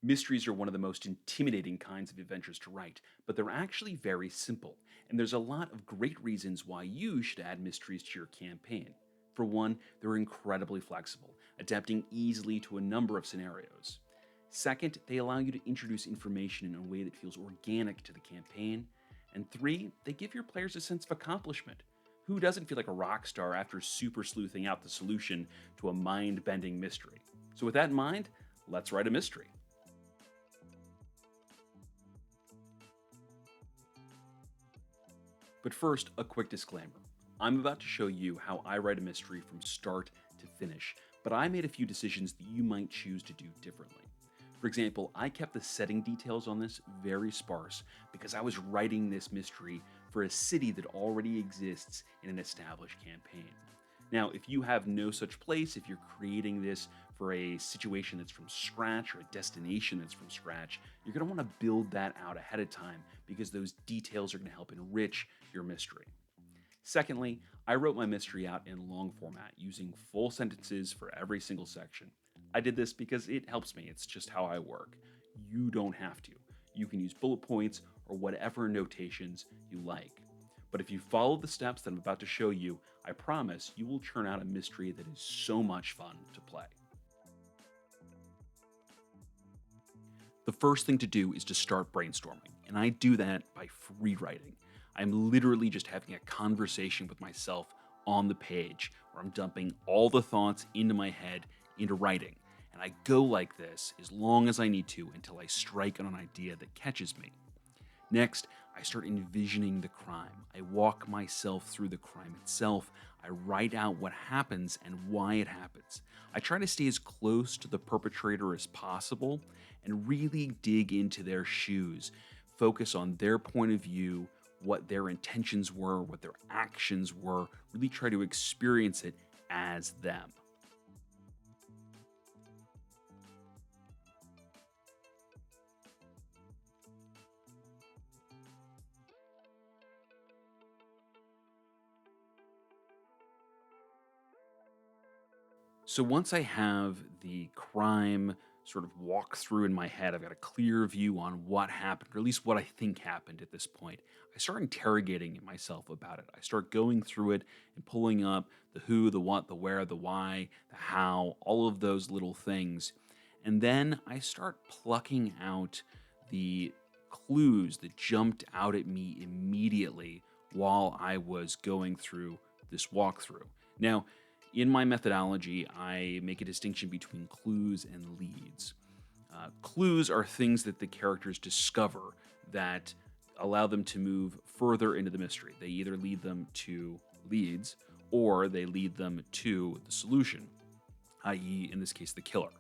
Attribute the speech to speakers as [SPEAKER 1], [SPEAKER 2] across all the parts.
[SPEAKER 1] Mysteries are one of the most intimidating kinds of adventures to write, but they're actually very simple, and there's a lot of great reasons why you should add mysteries to your campaign. For one, they're incredibly flexible, adapting easily to a number of scenarios. Second, they allow you to introduce information in a way that feels organic to the campaign. And three, they give your players a sense of accomplishment. Who doesn't feel like a rock star after super sleuthing out the solution to a mind bending mystery? So, with that in mind, let's write a mystery. But first, a quick disclaimer. I'm about to show you how I write a mystery from start to finish, but I made a few decisions that you might choose to do differently. For example, I kept the setting details on this very sparse because I was writing this mystery for a city that already exists in an established campaign. Now, if you have no such place, if you're creating this for a situation that's from scratch or a destination that's from scratch, you're going to want to build that out ahead of time because those details are going to help enrich your mystery. Secondly, I wrote my mystery out in long format using full sentences for every single section. I did this because it helps me, it's just how I work. You don't have to. You can use bullet points or whatever notations you like. But if you follow the steps that I'm about to show you, I promise you will churn out a mystery that is so much fun to play. The first thing to do is to start brainstorming, and I do that by free writing. I'm literally just having a conversation with myself on the page where I'm dumping all the thoughts into my head into writing. And I go like this as long as I need to until I strike on an idea that catches me. Next, I start envisioning the crime. I walk myself through the crime itself. I write out what happens and why it happens. I try to stay as close to the perpetrator as possible and really dig into their shoes, focus on their point of view, what their intentions were, what their actions were, really try to experience it as them. So once I have the crime sort of walk through in my head, I've got a clear view on what happened, or at least what I think happened at this point. I start interrogating myself about it. I start going through it and pulling up the who, the what, the where, the why, the how, all of those little things. And then I start plucking out the clues that jumped out at me immediately while I was going through this walkthrough. Now, in my methodology, I make a distinction between clues and leads. Clues are things that the characters discover that allow them to move further into the mystery. They either lead them to leads or they lead them to the solution, i.e., in this case, the killer.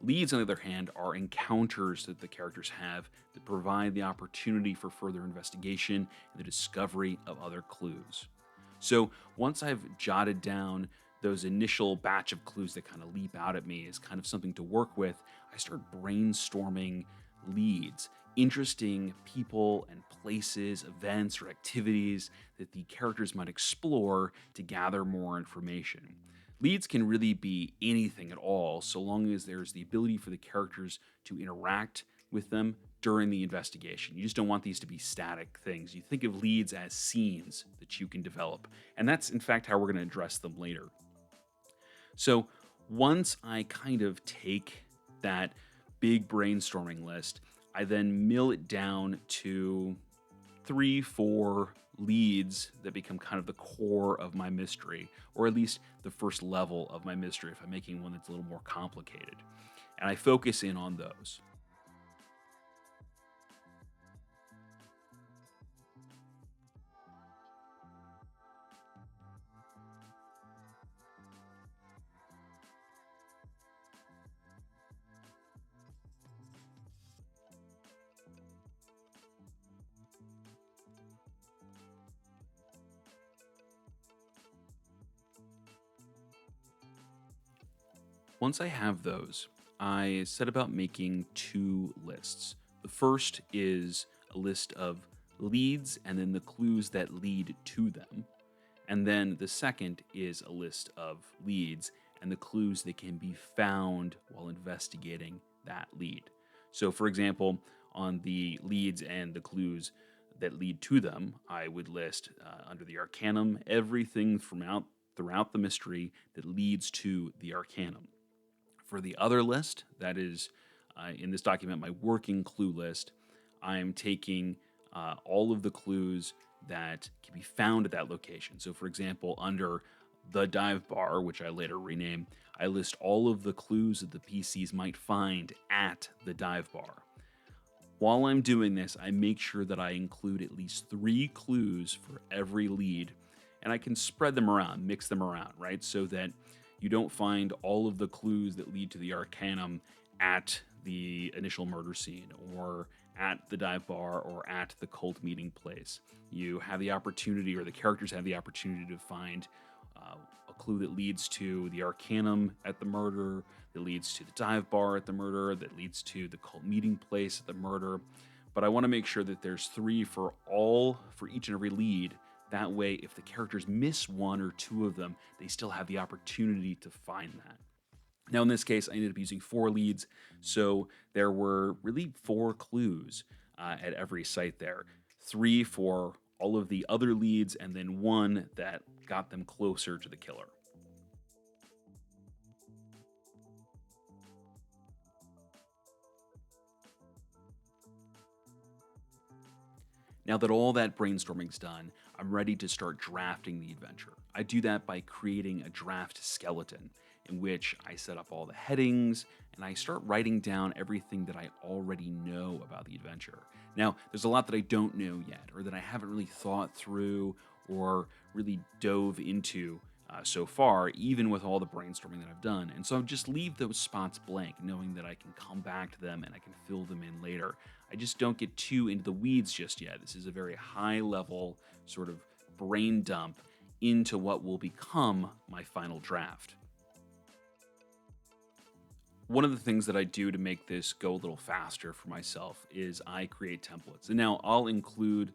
[SPEAKER 1] Leads, on the other hand, are encounters that the characters have that provide the opportunity for further investigation and the discovery of other clues. So once I've jotted down those initial batch of clues that kind of leap out at me as kind of something to work with, I start brainstorming leads, interesting people and places, events, or activities that the characters might explore to gather more information. Leads can really be anything at all, so long as there's the ability for the characters to interact with them during the investigation. You just don't want these to be static things. You think of leads as scenes that you can develop, and that's in fact how we're going to address them later. So once I kind of take that big brainstorming list, I then mill it down to three, four leads that become kind of the core of my mystery, or at least the first level of my mystery if I'm making one that's a little more complicated. And I focus in on those. Once I have those, I set about making two lists. The first is a list of leads and then the clues that lead to them. And then the second is a list of leads and the clues that can be found while investigating that lead. So, for example, on the leads and the clues that lead to them, I would list under the Arcanum everything throughout the mystery that leads to the Arcanum. For the other list, that is in this document, my working clue list, I'm taking all of the clues that can be found at that location. So, for example, under the dive bar, which I later rename, I list all of the clues that the PCs might find at the dive bar. While I'm doing this, I make sure that I include at least 3 clues for every lead, and I can spread them around, mix them around, right? So that you don't find all of the clues that lead to the Arcanum at the initial murder scene or at the dive bar or at the cult meeting place. You have the opportunity, or the characters have the opportunity, to find a clue that leads to the Arcanum at the murder, that leads to the dive bar at the murder, that leads to the cult meeting place at the murder. But I want to make sure that there's 3 for each and every lead. That way, if the characters miss 1 or 2 of them, they still have the opportunity to find that. Now, in this case, I ended up using 4 leads, so there were really 4 clues at every site there. 3 for all of the other leads, and then 1 that got them closer to the killer. Now that all that brainstorming's done, I'm ready to start drafting the adventure. I do that by creating a draft skeleton in which I set up all the headings and I start writing down everything that I already know about the adventure. Now, there's a lot that I don't know yet, or that I haven't really thought through or really dove into so far, even with all the brainstorming that I've done. And so I just leave those spots blank, knowing that I can come back to them and I can fill them in later. I just don't get too into the weeds just yet. This is a very high level sort of brain dump into what will become my final draft. One of the things that I do to make this go a little faster for myself is I create templates. And now I'll include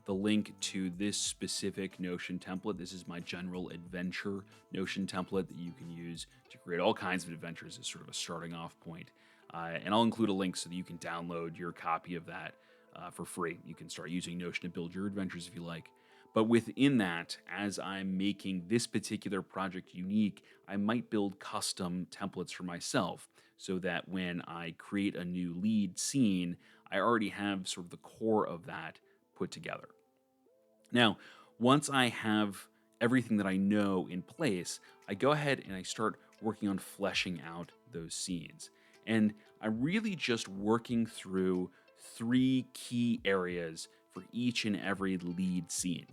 [SPEAKER 1] the link to this specific Notion template. This is my general adventure Notion template that you can use to create all kinds of adventures as sort of a starting off point. And I'll include a link so that you can download your copy of that for free. You can start using Notion to build your adventures if you like. But within that, as I'm making this particular project unique, I might build custom templates for myself so that when I create a new lead scene, I already have sort of the core of that put together. Now, once I have everything that I know in place, I go ahead and I start working on fleshing out those scenes. And I'm really just working through 3 key areas for each and every lead scene.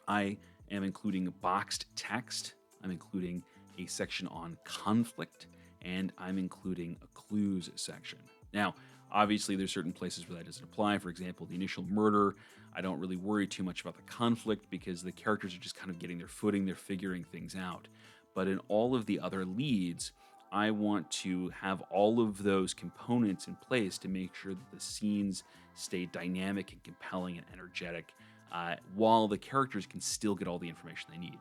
[SPEAKER 1] I am including boxed text, I'm including a section on conflict, and I'm including a clues section. Now, obviously, there's certain places where that doesn't apply. For example, the initial murder, I don't really worry too much about the conflict because the characters are just kind of getting their footing, they're figuring things out. But in all of the other leads, I want to have all of those components in place to make sure that the scenes stay dynamic and compelling and energetic, while the characters can still get all the information they need.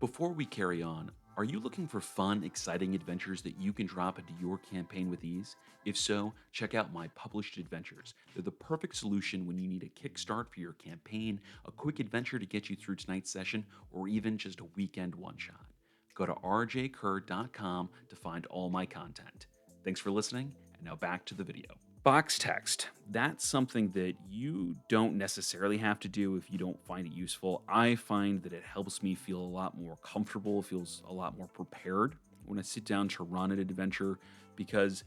[SPEAKER 1] Before we carry on, are you looking for fun, exciting adventures that you can drop into your campaign with ease? If so, check out my published adventures. They're the perfect solution when you need a kickstart for your campaign, a quick adventure to get you through tonight's session, or even just a weekend one-shot. Go to rjkerr.com to find all my content. Thanks for listening, and now back to the video. Box text. That's something that you don't necessarily have to do if you don't find it useful. I find that it helps me feel a lot more comfortable, feels a lot more prepared when I sit down to run an adventure, because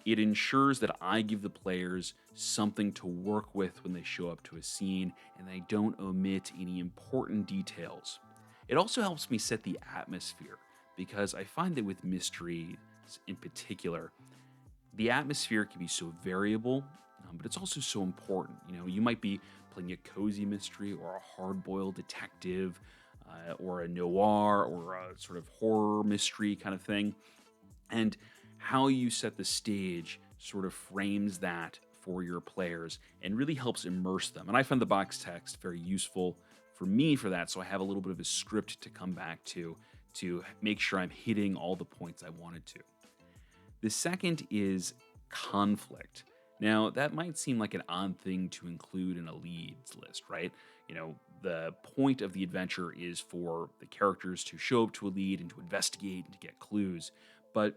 [SPEAKER 1] it ensures that I give the players something to work with when they show up to a scene and I don't omit any important details. It also helps me set the atmosphere, because I find that with mysteries in particular, the atmosphere can be so variable, but it's also so important. You know, you might be playing a cozy mystery or a hard-boiled detective, or a noir or a sort of horror mystery kind of thing. And how you set the stage sort of frames that for your players and really helps immerse them. And I find the box text very useful for me for that, so I have a little bit of a script to come back to make sure I'm hitting all the points I wanted to. The second is conflict. Now, that might seem like an odd thing to include in a leads list, right? The point of the adventure is for the characters to show up to a lead and to investigate and to get clues. But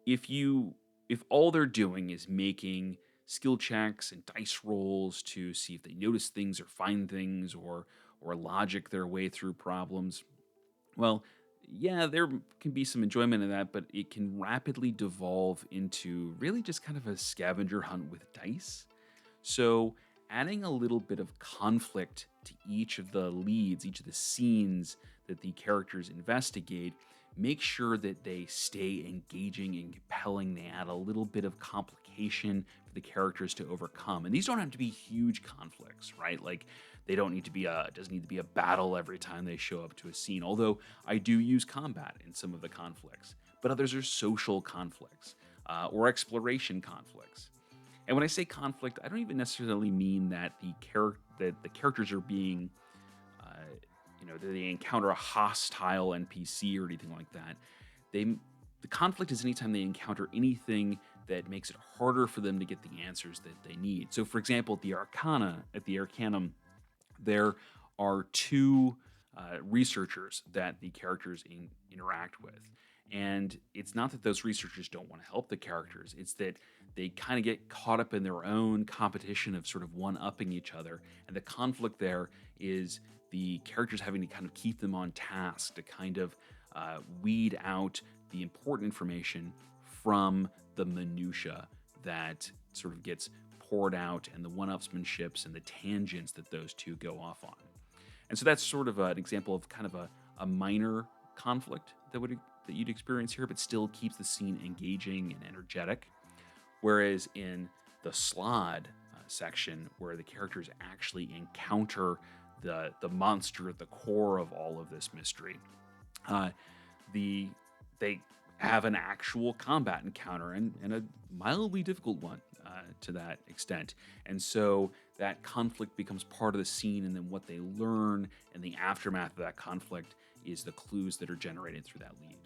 [SPEAKER 1] if you if all they're doing is making skill checks and dice rolls to see if they notice things or find things or logic their way through problems, well, yeah, there can be some enjoyment in that, but it can rapidly devolve into really just kind of a scavenger hunt with dice. So, adding a little bit of conflict to each of the leads, each of the scenes that the characters investigate, make sure that they stay engaging and compelling. They add a little bit of complication for the characters to overcome. And these don't have to be huge conflicts, right? Like they don't need to be it doesn't need to be a battle every time they show up to a scene. Although I do use combat in some of the conflicts, but others are social conflicts or exploration conflicts. And when I say conflict, I don't even necessarily mean that the characters are being, uh, that they encounter a hostile NPC or anything like that. They the conflict is anytime they encounter anything that makes it harder for them to get the answers that they need. So, for example, at the Arcanum, there are two researchers that the characters interact with. And it's not that those researchers don't want to help the characters, it's that they kind of get caught up in their own competition of sort of one upping each other. And the conflict there is the characters having to kind of keep them on task to kind of weed out the important information from the minutia that sort of gets poured out and the one-upsmanships and the tangents that those two go off on. And so that's sort of an example of kind of a minor conflict that you'd experience here, but still keeps the scene engaging and energetic. Whereas in the Slod section, where the characters actually encounter the monster at the core of all of this mystery, uh, they have an actual combat encounter and a mildly difficult one to that extent. And so that conflict becomes part of the scene, and then what they learn in the aftermath of that conflict is the clues that are generated through that lead.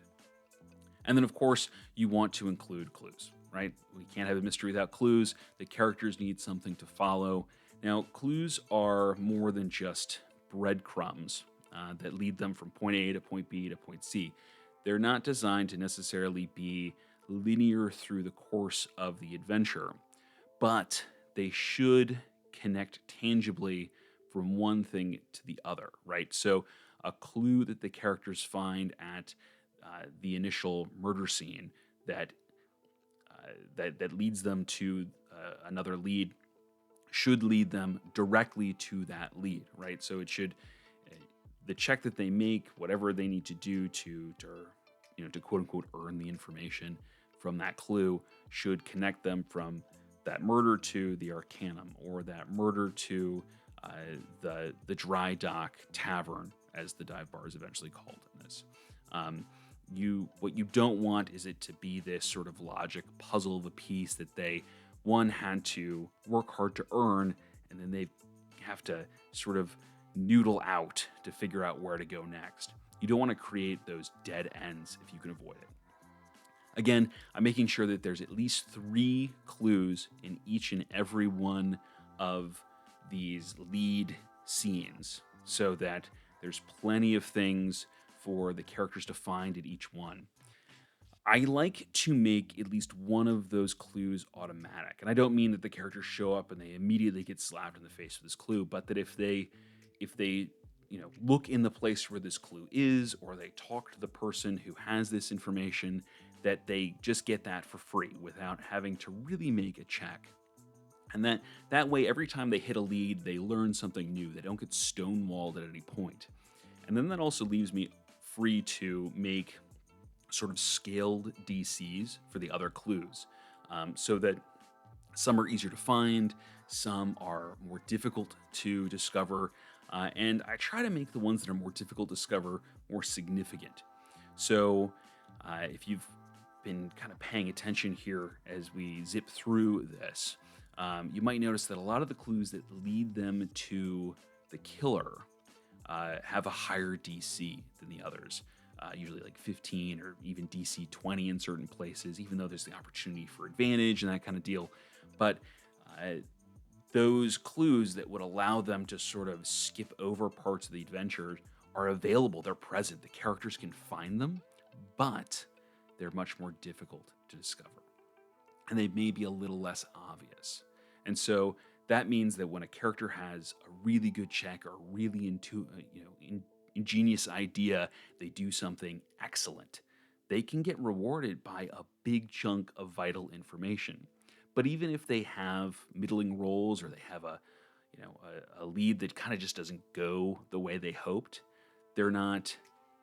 [SPEAKER 1] And then, of course, you want to include clues, right? We can't have a mystery without clues. The characters need something to follow. Now, clues are more than just breadcrumbs that lead them from point A to point B to point C. They're not designed to necessarily be linear through the course of the adventure, but they should connect tangibly from one thing to the other, right? So, a clue that the characters find at the initial murder scene that that leads them to another lead should lead them directly to that lead, right? So it should the check that they make, whatever they need to do to quote unquote earn the information from that clue, should connect them from that murder to the Arcanum, or that murder to the Dry Dock Tavern, as the dive bar is eventually called in this. What you don't want is it to be this sort of logic puzzle of a piece that they had to work hard to earn, and then they have to sort of noodle out to figure out where to go next. You don't want to create those dead ends if you can avoid it. Again, I'm making sure that there's at least 3 clues in each and every one of these lead scenes, so that there's plenty of things for the characters to find at each one. I like to make at least one of those clues automatic. And I don't mean that the characters show up and they immediately get slapped in the face with this clue, but that if they look in the place where this clue is, or they talk to the person who has this information, that they just get that for free without having to really make a check. And that way, every time they hit a lead, they learn something new. They don't get stonewalled at any point. And then that also leaves me free to make sort of scaled DCs for the other clues, so that some are easier to find, some are more difficult to discover, and I try to make the ones that are more difficult to discover more significant. So if you've been kind of paying attention here as we zip through this, you might notice that a lot of the clues that lead them to the killer have a higher DC than the others. Usually like 15 or even DC 20 in certain places, even though there's the opportunity for advantage and that kind of deal. But uh, those clues that would allow them to sort of skip over parts of the adventure are available. They're present. The characters can find them, but they're much more difficult to discover. And they may be a little less obvious. And so that means that when a character has a really good check or really ingenious idea, they do something excellent. They can get rewarded by a big chunk of vital information. But even if they have middling roles or they have a lead that kind of just doesn't go the way they hoped, they're not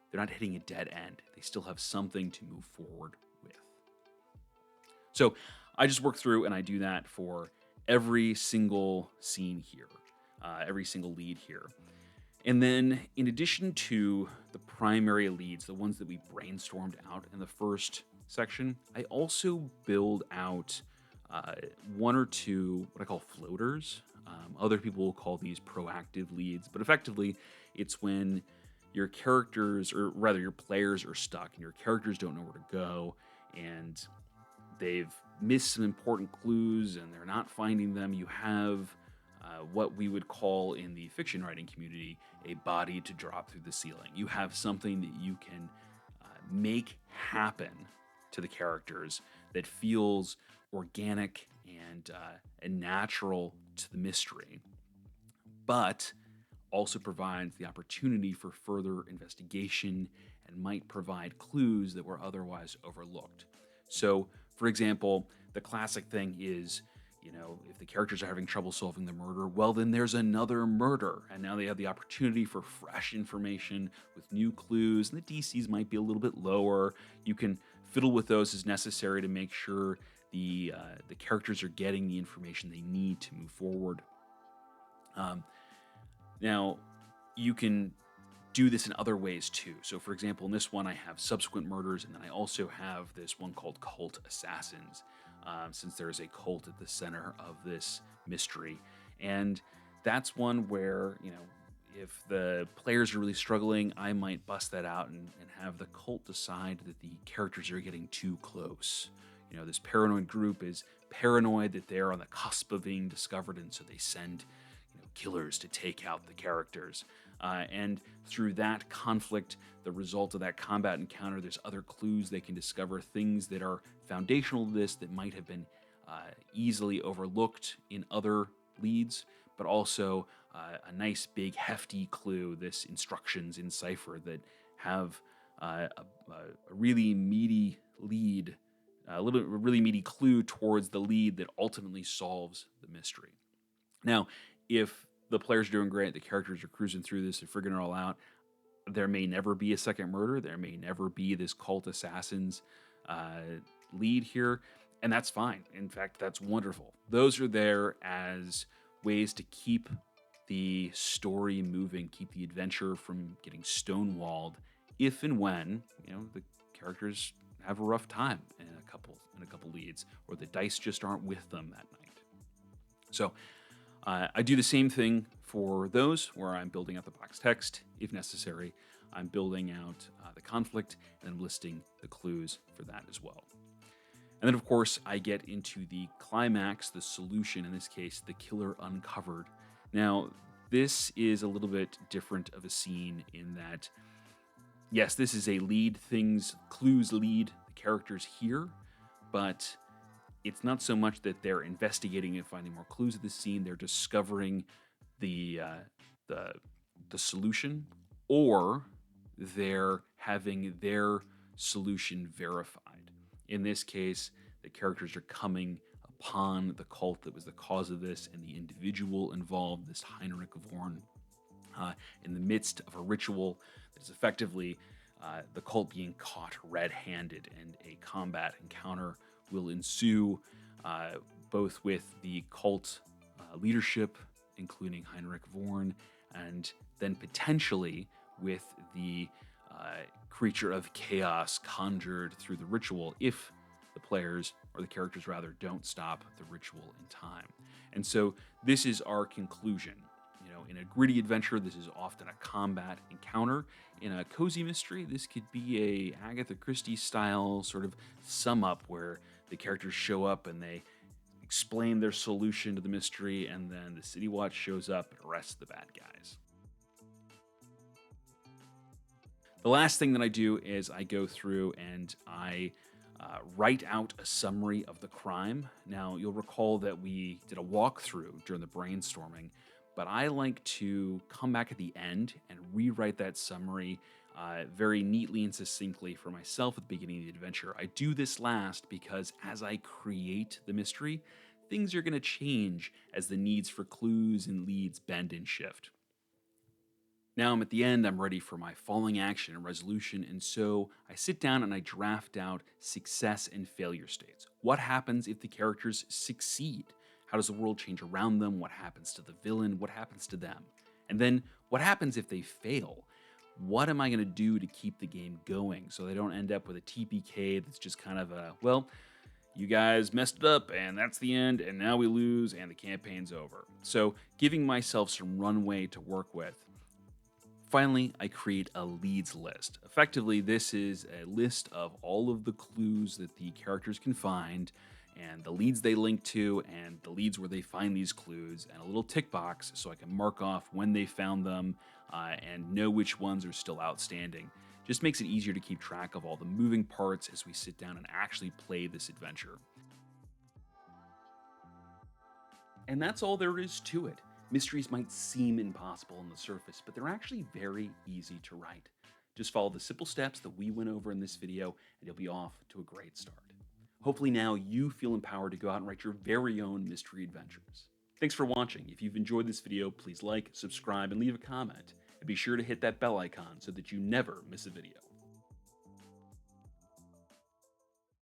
[SPEAKER 1] they're not hitting a dead end. They still have something to move forward with. So I just work through and I do that for every single scene here, every single lead here. And then, in addition to the primary leads, the ones that we brainstormed out in the first section, I also build out uh, one or two what I call floaters. Other people will call these proactive leads, but effectively, it's when your characters, or rather your players, are stuck and your characters don't know where to go, and they've missed some important clues and they're not finding them. You have what we would call in the fiction writing community a body to drop through the ceiling. You have something that you can make happen to the characters that feels organic and natural to the mystery, but also provides the opportunity for further investigation and might provide clues that were otherwise overlooked. So, for example, the classic thing is, if the characters are having trouble solving the murder, well, then there's another murder. And now they have the opportunity for fresh information with new clues, and the DCs might be a little bit lower. You can fiddle with those as necessary to make sure the characters are getting the information they need to move forward. Um, Now, you can do this in other ways too. So, for example, in this one, I have subsequent murders, and then I also have this one called Cult Assassins, since there is a cult at the center of this mystery. And that's one where, if the players are really struggling, I might bust that out and have the cult decide that the characters are getting too close. This paranoid group is paranoid that they're on the cusp of being discovered, and so they send killers to take out the characters. And through that conflict, the result of that combat encounter, there's other clues they can discover, things that are foundational to this that might have been easily overlooked in other leads, but also a nice big hefty clue, this instructions in cipher that have a really meaty lead, a really meaty clue towards the lead that ultimately solves the mystery. Now, if the players are doing great, the characters are cruising through this and figuring it all out, there may never be a second murder. There may never be this cult assassins uh, lead here, and that's fine. In fact, that's wonderful. Those are there as ways to keep the story moving, keep the adventure from getting stonewalled, if and when the characters have a rough time in a couple leads, or the dice just aren't with them that night. So I do the same thing for those where I'm building out the box text if necessary. I'm building out the conflict and I'm listing the clues for that as well. And then, of course, I get into the climax, the solution, in this case, the killer uncovered. Now, this is a little bit different of a scene in that, yes, this is a clues lead the characters here, but it's not so much that they're investigating and finding more clues at the scene; they're discovering the uh, the the solution, or they're having their solution verified. In this case, the characters are coming upon the cult that was the cause of this, and the individual involved, this Heinrich of Horn, in the midst of a ritual that is effectively the cult being caught red-handed, and a combat encounter will ensue, both with the cult leadership, including Heinrich Vorn, and then potentially with the creature of chaos conjured through the ritual if the players, or the characters rather, don't stop the ritual in time. And so this is our conclusion. In a gritty adventure, this is often a combat encounter. In a cozy mystery, this could be a Agatha Christie style sort of sum up where the characters show up and they explain their solution to the mystery, and then the City Watch shows up and arrests the bad guys. The last thing that I do is I go through and I write out a summary of the crime. Now, you'll recall that we did a walkthrough during the brainstorming, but I like to come back at the end and rewrite that summary very neatly and succinctly for myself at the beginning of the adventure. I do this last because as I create the mystery, things are going to change as the needs for clues and leads bend and shift. Now I'm at the end, I'm ready for my falling action and resolution, and so I sit down and I draft out success and failure states. What happens if the characters succeed? How does the world change around them? What happens to the villain? What happens to them? And then what happens if they fail? What am I going to do to keep the game going so they don't end up with a TPK that's just kind of a, well, you guys messed it up and that's the end, and now we lose and the campaign's over. So giving myself some runway to work with. Finally, I create a leads list. Effectively, this is a list of all of the clues that the characters can find and the leads they link to and the leads where they find these clues, and a little tick box so I can mark off when they found them and know which ones are still outstanding. Just makes it easier to keep track of all the moving parts as we sit down and actually play this adventure. And that's all there is to it. Mysteries might seem impossible on the surface, but they're actually very easy to write. Just follow the simple steps that we went over in this video, and you'll be off to a great start. Hopefully now you feel empowered to go out and write your very own mystery adventures. Thanks for watching. If you've enjoyed this video, please like, subscribe, and leave a comment. And be sure to hit that bell icon so that you never miss a video.